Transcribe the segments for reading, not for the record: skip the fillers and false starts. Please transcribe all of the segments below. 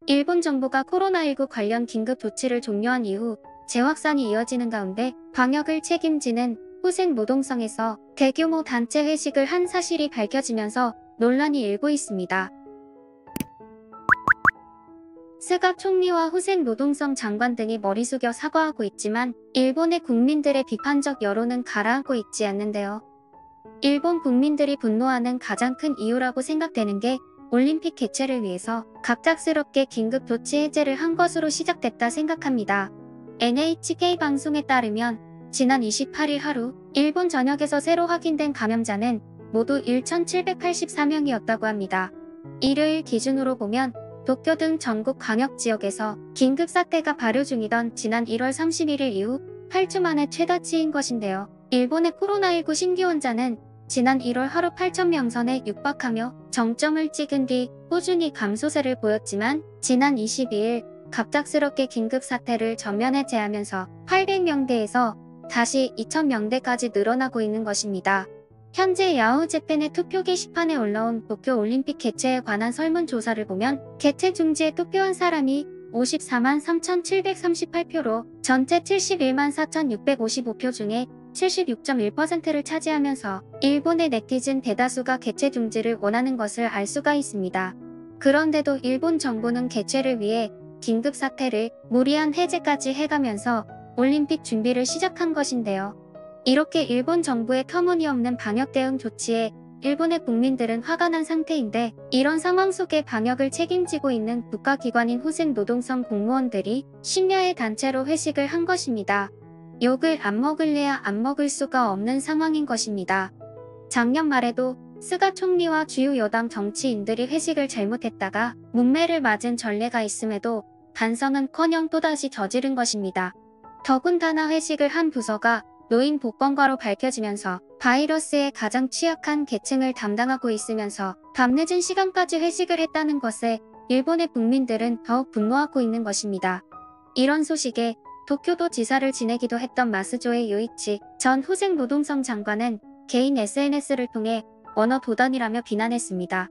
일본 정부가 코로나19 관련 긴급 조치를 종료한 이후 재확산이 이어지는 가운데 방역을 책임지는 후생 노동성에서 대규모 단체 회식을 한 사실이 밝혀지면서 논란이 일고 있습니다. 스가 총리와 후생 노동성 장관 등이 머리 숙여 사과하고 있지만 일본의 국민들의 비판적 여론은 가라앉고 있지 않는데요. 일본 국민들이 분노하는 가장 큰 이유라고 생각되는 게 올림픽 개최를 위해서 갑작스럽게 긴급 조치 해제를 한 것으로 시작됐다 생각합니다. NHK 방송에 따르면 지난 28일 하루 일본 전역에서 새로 확인된 감염자는 모두 1,784명이었다고 합니다. 일요일 기준으로 보면 도쿄 등 전국 광역 지역에서 긴급 사태가 발효 중이던 지난 1월 31일 이후 8주 만에 최다치인 것인데요. 일본의 코로나19 신규 환자는 지난 1월 하루 8,000명 선에 육박하며 정점을 찍은 뒤 꾸준히 감소세를 보였지만 지난 22일 갑작스럽게 긴급 사태를 전면 해제하면서 800명대에서 다시 2,000명대까지 늘어나고 있는 것입니다. 현재 야후 재팬의 투표 게시판에 올라온 도쿄 올림픽 개최에 관한 설문조사를 보면 개최 중지에 투표한 사람이 54만 3,738표로 전체 71만 4,655표 중에 76.1%를 차지하면서 일본의 네티즌 대다수가 개최 중지를 원하는 것을 알 수가 있습니다. 그런데도 일본 정부는 개최를 위해 긴급 사태를 무리한 해제까지 해가면서 올림픽 준비를 시작한 것인데요. 이렇게 일본 정부의 터무니없는 방역 대응 조치에 일본의 국민들은 화가 난 상태인데 이런 상황 속에 방역을 책임지고 있는 국가기관인 후생 노동성 공무원들이 심야의 단체로 회식을 한 것입니다. 욕을 안 먹을래야 안 먹을 수가 없는 상황인 것입니다. 작년 말에도 스가 총리와 주요 여당 정치인들이 회식을 잘못했다가 문매를 맞은 전례가 있음에도 반성은커녕 또다시 저지른 것입니다. 더군다나 회식을 한 부서가 노인 복권과로 밝혀지면서 바이러스에 가장 취약한 계층을 담당하고 있으면서 밤늦은 시간까지 회식을 했다는 것에 일본의 국민들은 더욱 분노하고 있는 것입니다. 이런 소식에 도쿄도 지사를 지내기도 했던 마스조에 요이치 전 후생 노동성 장관은 개인 SNS를 통해 언어 도단이라며 비난했습니다.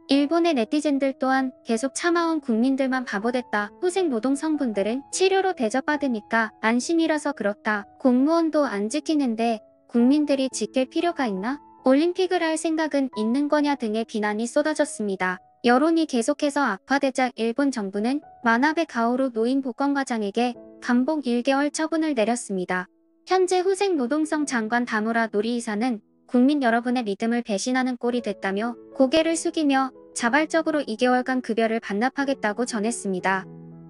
일본의 네티즌들 또한 계속 참아온 국민들만 바보됐다. 후생 노동성분들은 치료로 대접받으니까 안심이라서 그렇다. 공무원도 안 지키는데 국민들이 지킬 필요가 있나? 올림픽을 할 생각은 있는 거냐 등의 비난이 쏟아졌습니다. 여론이 계속해서 악화되자 일본 정부는 마나베 가오루 노인 복권과장에게 감봉 1개월 처분을 내렸습니다. 현재 후생 노동성 장관 다무라 노리이사는 국민 여러분의 믿음을 배신하는 꼴이 됐다며 고개를 숙이며 자발적으로 2개월간 급여를 반납하겠다고 전했습니다.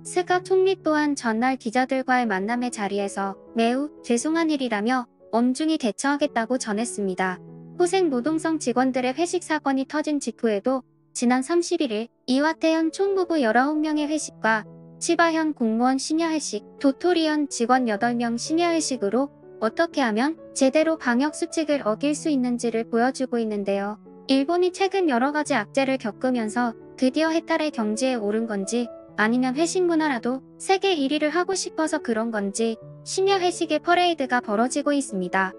스가 총리 또한 전날 기자들과의 만남의 자리에서 매우 죄송한 일이라며 엄중히 대처하겠다고 전했습니다. 후생 노동성 직원들의 회식 사건이 터진 직후에도 지난 31일 이와테현 총무부 19명의 회식과 치바현 공무원 심야 회식, 도토리현 직원 8명 심야 회식으로 어떻게 하면 제대로 방역 수칙을 어길 수 있는지를 보여주고 있는데요. 일본이 최근 여러가지 악재를 겪으면서 드디어 해탈의 경지에 오른 건지 아니면 회식 문화라도 세계 1위를 하고 싶어서 그런 건지 심야 회식의 퍼레이드가 벌어지고 있습니다.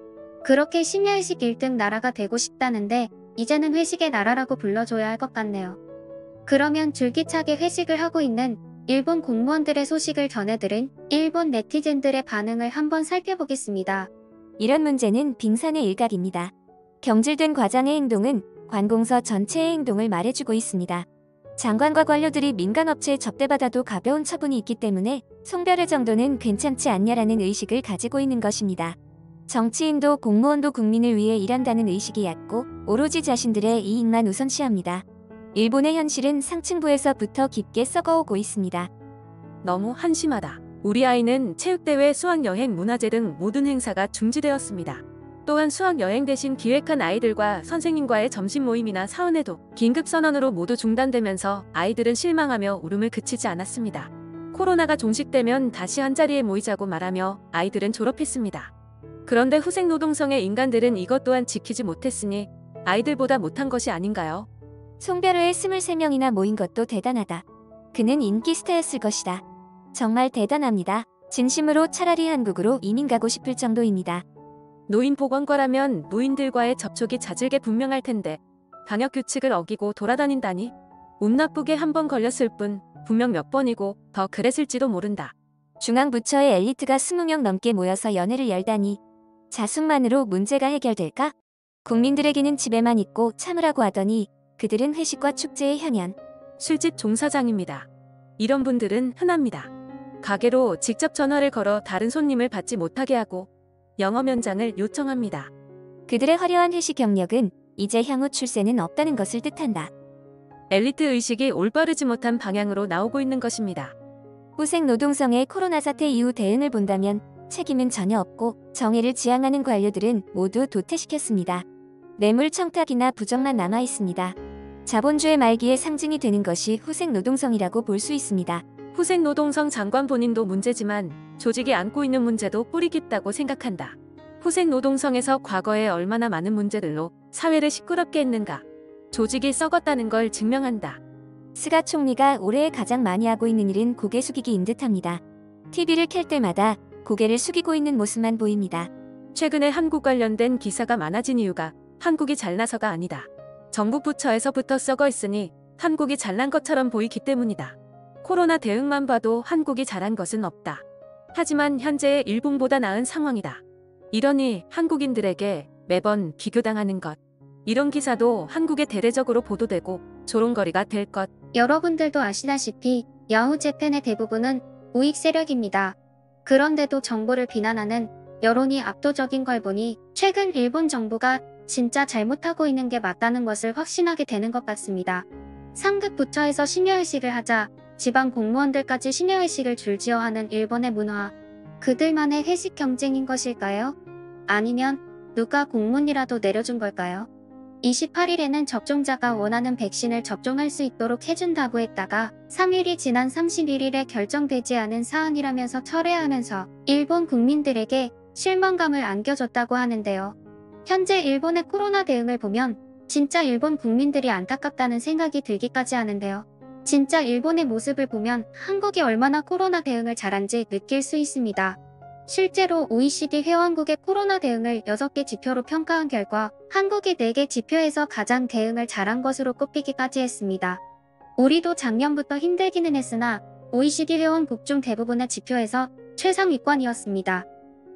그렇게 심야 회식 1등 나라가 되고 싶다는데 이제는 회식의 나라라고 불러줘야 할 것 같네요. 그러면 줄기차게 회식을 하고 있는 일본 공무원들의 소식을 전해들은 일본 네티즌들의 반응을 한번 살펴보겠습니다. 이런 문제는 빙산의 일각입니다. 경질된 과장의 행동은 관공서 전체의 행동을 말해주고 있습니다. 장관과 관료들이 민간업체에 접대받아도 가벼운 처분이 있기 때문에 송별회 정도는 괜찮지 않냐라는 의식을 가지고 있는 것입니다. 정치인도 공무원도 국민을 위해 일한다는 의식이 얕고 오로지 자신들의 이익만 우선시합니다. 일본의 현실은 상층부에서부터 깊게 썩어오고 있습니다. 너무 한심하다. 우리 아이는 체육대회, 수학여행, 문화제 등 모든 행사가 중지되었습니다. 또한 수학여행 대신 기획한 아이들과 선생님과의 점심 모임이나 사은회도 긴급선언으로 모두 중단되면서 아이들은 실망하며 울음을 그치지 않았습니다. 코로나가 종식되면 다시 한자리에 모이자고 말하며 아이들은 졸업했습니다. 그런데 후생 노동성의 인간들은 이것 또한 지키지 못했으니 아이들보다 못한 것이 아닌가요? 송별회에 23명이나 모인 것도 대단하다. 그는 인기 스타였을 것이다. 정말 대단합니다. 진심으로 차라리 한국으로 이민 가고 싶을 정도입니다. 노인 보건과라면 노인들과의 접촉이 잦을게 분명할 텐데 방역 규칙을 어기고 돌아다닌다니? 운 나쁘게 한 번 걸렸을 뿐 분명 몇 번이고 더 그랬을지도 모른다. 중앙부처의 엘리트가 20명 넘게 모여서 연회를 열다니 자숙만으로 문제가 해결될까? 국민들에게는 집에만 있고 참으라고 하더니 그들은 회식과 축제의 현현. 술집 종사장입니다. 이런 분들은 흔합니다. 가게로 직접 전화를 걸어 다른 손님을 받지 못하게 하고 영업 연장을 요청합니다. 그들의 화려한 회식 경력은 이제 향후 출세는 없다는 것을 뜻한다. 엘리트 의식이 올바르지 못한 방향으로 나오고 있는 것입니다. 후생 노동성의 코로나 사태 이후 대응을 본다면 책임은 전혀 없고 정의를 지향하는 관료들은 모두 도태시켰습니다. 뇌물 청탁이나 부정만 남아 있습니다. 자본주의 말기의 상징이 되는 것이 후생 노동성이라고 볼 수 있습니다. 후생 노동성 장관 본인도 문제지만 조직이 안고 있는 문제도 뿌리 깊다고 생각한다. 후생 노동성에서 과거에 얼마나 많은 문제들로 사회를 시끄럽게 했는가. 조직이 썩었다는 걸 증명한다. 스가 총리가 올해 가장 많이 하고 있는 일은 고개 숙이기인 듯합니다. TV를 켤 때마다 고개를 숙이고 있는 모습만 보입니다. 최근에 한국 관련된 기사가 많아진 이유가 한국이 잘나서가 아니다. 정부 부처에서부터 썩어 있으니 한국이 잘난 것처럼 보이기 때문이다. 코로나 대응만 봐도 한국이 잘한 것은 없다. 하지만 현재의 일본보다 나은 상황이다. 이러니 한국인들에게 매번 비교당하는 것. 이런 기사도 한국에 대대적으로 보도되고 조롱거리가 될 것. 여러분들도 아시다시피 야후 재팬의 대부분은 우익 세력입니다. 그런데도 정부를 비난하는 여론이 압도적인 걸 보니 최근 일본 정부가 진짜 잘못하고 있는 게 맞다는 것을 확신하게 되는 것 같습니다. 상급 부처에서 심야의식을 하자 지방 공무원들까지 심야의식을 줄지어 하는 일본의 문화. 그들만의 회식 경쟁인 것일까요? 아니면 누가 공문이라도 내려준 걸까요? 28일에는 접종자가 원하는 백신을 접종할 수 있도록 해준다고 했다가 3일이 지난 31일에 결정되지 않은 사안이라면서 철회하면서 일본 국민들에게 실망감을 안겨줬다고 하는데요. 현재 일본의 코로나 대응을 보면 진짜 일본 국민들이 안타깝다는 생각이 들기까지 하는데요. 진짜 일본의 모습을 보면 한국이 얼마나 코로나 대응을 잘한지 느낄 수 있습니다. 실제로 OECD 회원국의 코로나 대응을 6개 지표로 평가한 결과 한국이 4개 지표에서 가장 대응을 잘한 것으로 꼽히기까지 했습니다. 우리도 작년부터 힘들기는 했으나 OECD 회원국 중 대부분의 지표에서 최상위권이었습니다.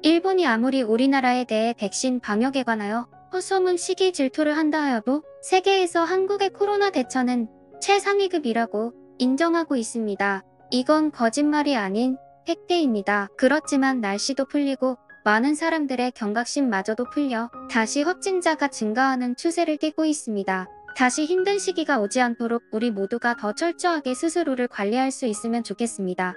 일본이 아무리 우리나라에 대해 백신 방역에 관하여 허소문 시기 질투를 한다 하여도 세계에서 한국의 코로나 대처는 최상위급이라고 인정하고 있습니다. 이건 거짓말이 아닌 팩트입니다. 그렇지만 날씨도 풀리고 많은 사람들의 경각심마저도 풀려 다시 확진자가 증가하는 추세를 띠고 있습니다. 다시 힘든 시기가 오지 않도록 우리 모두가 더 철저하게 스스로를 관리할 수 있으면 좋겠습니다.